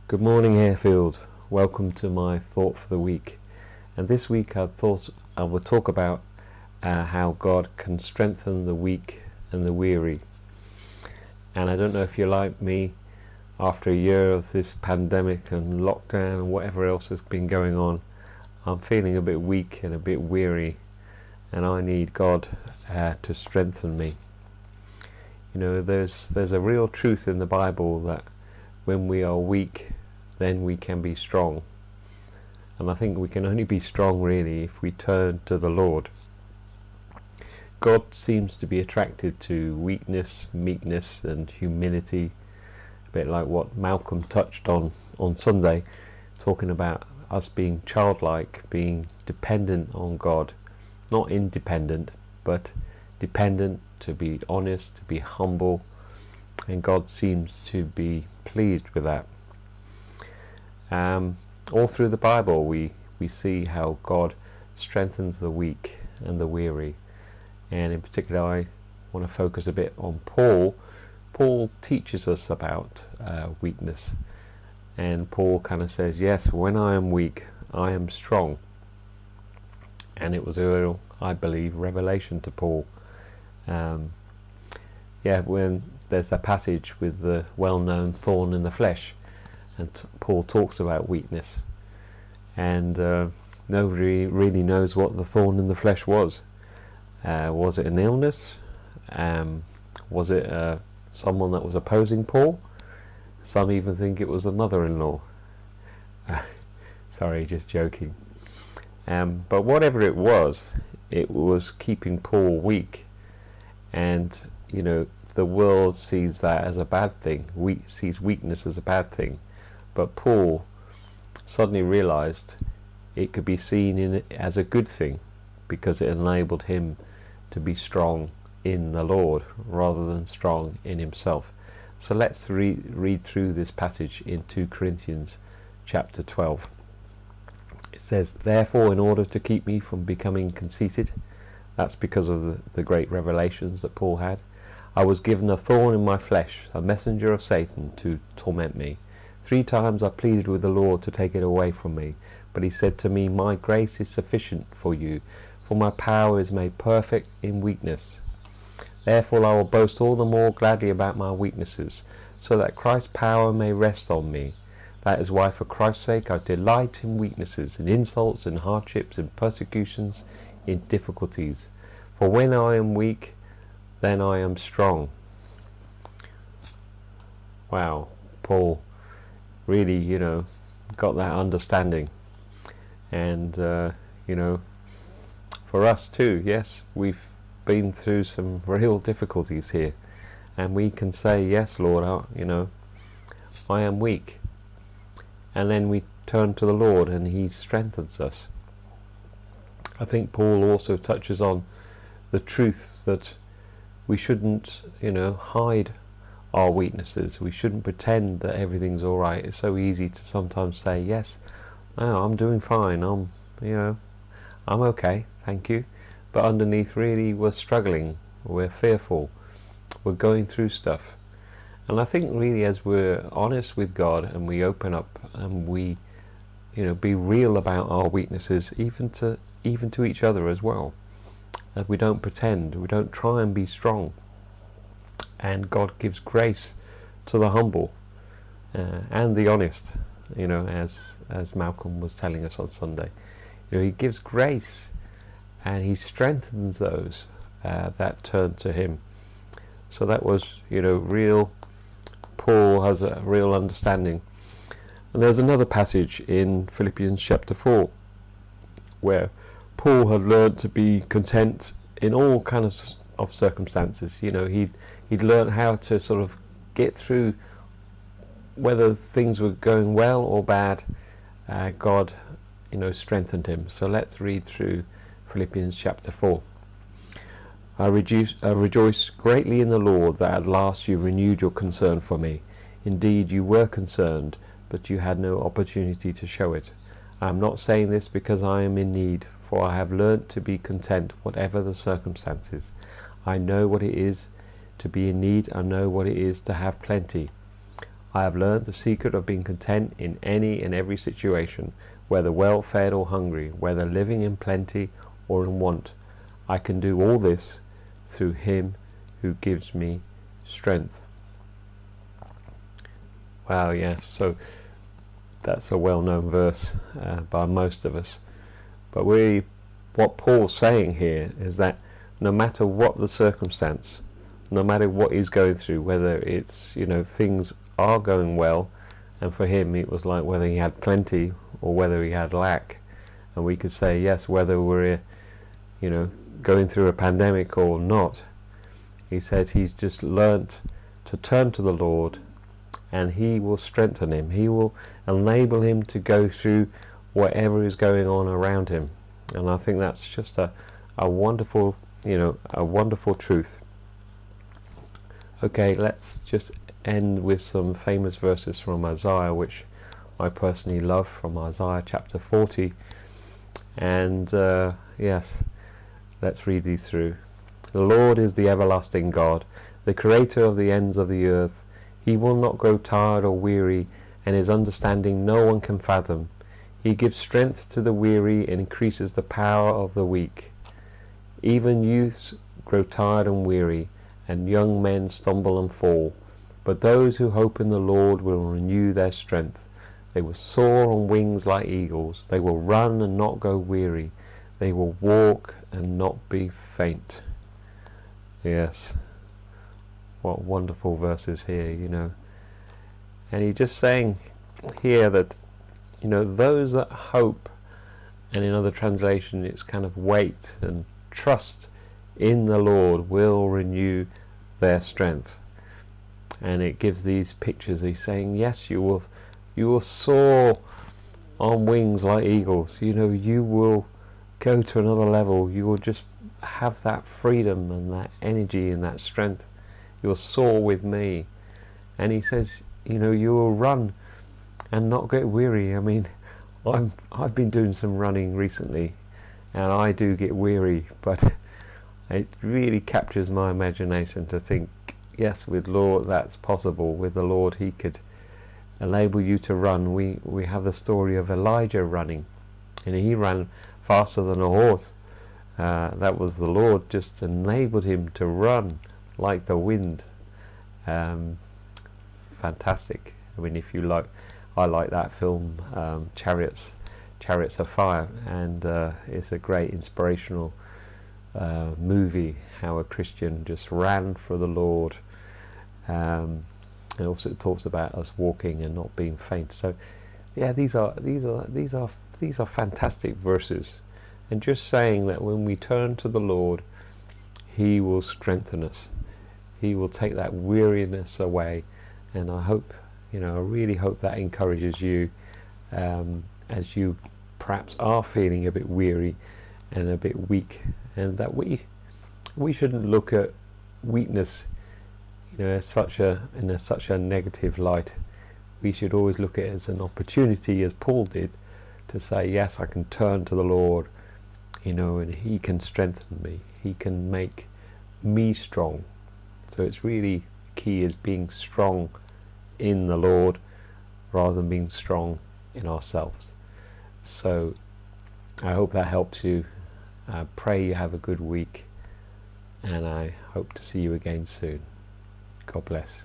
Good morning, Harefield. Welcome to my thought for the week. And this week I thought I would talk about how God can strengthen the weak and the weary. And I don't know if you're like me, after a year of this pandemic and lockdown and whatever else has been going on, I'm feeling a bit weak and a bit weary, and I need God to strengthen me. You know, there's a real truth in the Bible that when we are weak, then we can be strong. And I think we can only be strong really if we turn to the Lord. God seems to be attracted to weakness, meekness and humility, a bit like what Malcolm touched on Sunday, talking about us being childlike, being dependent on God, not independent, but dependent, to be honest, to be humble, and God seems to be pleased with that. All through the Bible we see how God strengthens the weak and the weary, and in particular I want to focus a bit on Paul. Paul teaches us about weakness, and Paul kind of says, yes, when I am weak I am strong. And it was a real, I believe, revelation to Paul. When there's that passage with the well-known thorn in the flesh, and Paul talks about weakness, and nobody really knows what the thorn in the flesh was. Was it an illness? Was it someone that was opposing Paul? Some even think it was a mother-in-law. Sorry, just joking. But whatever it was keeping Paul weak. And you know, the world sees that as a bad thing. Sees weakness as a bad thing. But Paul suddenly realized it could be seen as a good thing, because it enabled him to be strong in the Lord rather than strong in himself. So let's read through this passage in 2 Corinthians chapter 12. It says, therefore, in order to keep me from becoming conceited, that's because of the great revelations that Paul had, I was given a thorn in my flesh, a messenger of Satan to torment me. 3 times I pleaded with the Lord to take it away from me, but he said to me, my grace is sufficient for you, for my power is made perfect in weakness. Therefore I will boast all the more gladly about my weaknesses, so that Christ's power may rest on me. That is why for Christ's sake I delight in weaknesses, in insults, in hardships, in persecutions, in difficulties. For when I am weak, then I am strong. Wow, Paul really, got that understanding. And, for us too, yes, we've been through some real difficulties here. And we can say, yes, Lord, I am weak. And then we turn to the Lord and he strengthens us. I think Paul also touches on the truth that we shouldn't, hide our weaknesses. We shouldn't pretend that everything's all right. It's so easy to sometimes say, yes, no, I'm doing fine. I'm okay, thank you. But underneath, really, we're struggling. We're fearful. We're going through stuff. And I think really, as we're honest with God and we open up and we, be real about our weaknesses, even to each other as well, that we don't pretend, we don't try and be strong. And God gives grace to the humble and the honest, as Malcolm was telling us on Sunday. He gives grace and he strengthens those that turn to him. So that was, real. Paul has a real understanding. And there's another passage in Philippians chapter 4 where Paul had learned to be content in all kinds of circumstances. He'd learned how to sort of get through whether things were going well or bad. God, strengthened him. So let's read through Philippians chapter 4. I rejoice greatly in the Lord that at last you renewed your concern for me. Indeed, you were concerned, but you had no opportunity to show it. I am not saying this because I am in need, for I have learnt to be content whatever the circumstances. I know what it is to be in need. I know what it is to have plenty. I have learned the secret of being content in any and every situation, whether well fed or hungry, whether living in plenty or in want. I can do all this through him who gives me strength. Wow, yes, so that's a well-known verse by most of us. But really, what Paul's saying here is that no matter what the circumstance, no matter what he's going through, whether it's, things are going well, and for him it was like whether he had plenty or whether he had lack. And we could say, yes, whether we're, going through a pandemic or not, he says he's just learnt to turn to the Lord, and he will strengthen him. He will enable him to go through whatever is going on around him. And I think that's just a wonderful, a wonderful truth. Okay, let's just end with some famous verses from Isaiah, which I personally love, from Isaiah chapter 40. And yes, let's read these through. The Lord is the everlasting God, the creator of the ends of the earth. He will not grow tired or weary, and his understanding no one can fathom. He gives strength to the weary and increases the power of the weak. Even youths grow tired and weary, and young men stumble and fall. But those who hope in the Lord will renew their strength. They will soar on wings like eagles. They will run and not go weary. They will walk and not be faint. Yes. What wonderful verses here, And he's just saying here that, those that hope, and in other translation it's kind of wait and trust in the Lord, will renew their strength. And it gives these pictures. He's saying, yes, you will soar on wings like eagles. You will go to another level. You will just have that freedom and that energy and that strength. You'll soar with me. And he says, you will run and not get weary. I mean, I've been doing some running recently, and I do get weary, but it really captures my imagination to think, yes, with Lord that's possible. With the Lord, he could enable you to run. We have the story of Elijah running, and he ran faster than a horse. That was the Lord just enabled him to run like the wind. Fantastic. I mean, if you like, I like that film, Chariots of Fire, and it's a great inspirational movie, how a Christian just ran for the Lord. And also it talks about us walking and not being faint. So yeah, these are fantastic verses, and just saying that when we turn to the Lord, he will strengthen us. He will take that weariness away. And I hope, I really hope that encourages you as you perhaps are feeling a bit weary and a bit weak, and that we shouldn't look at weakness, as such a negative light. We should always look at it as an opportunity, as Paul did, to say, yes, I can turn to the Lord, and he can strengthen me. He can make me strong. So it's really key is being strong in the Lord rather than being strong in ourselves. So I hope that helps you. I pray you have a good week, and I hope to see you again soon. God bless.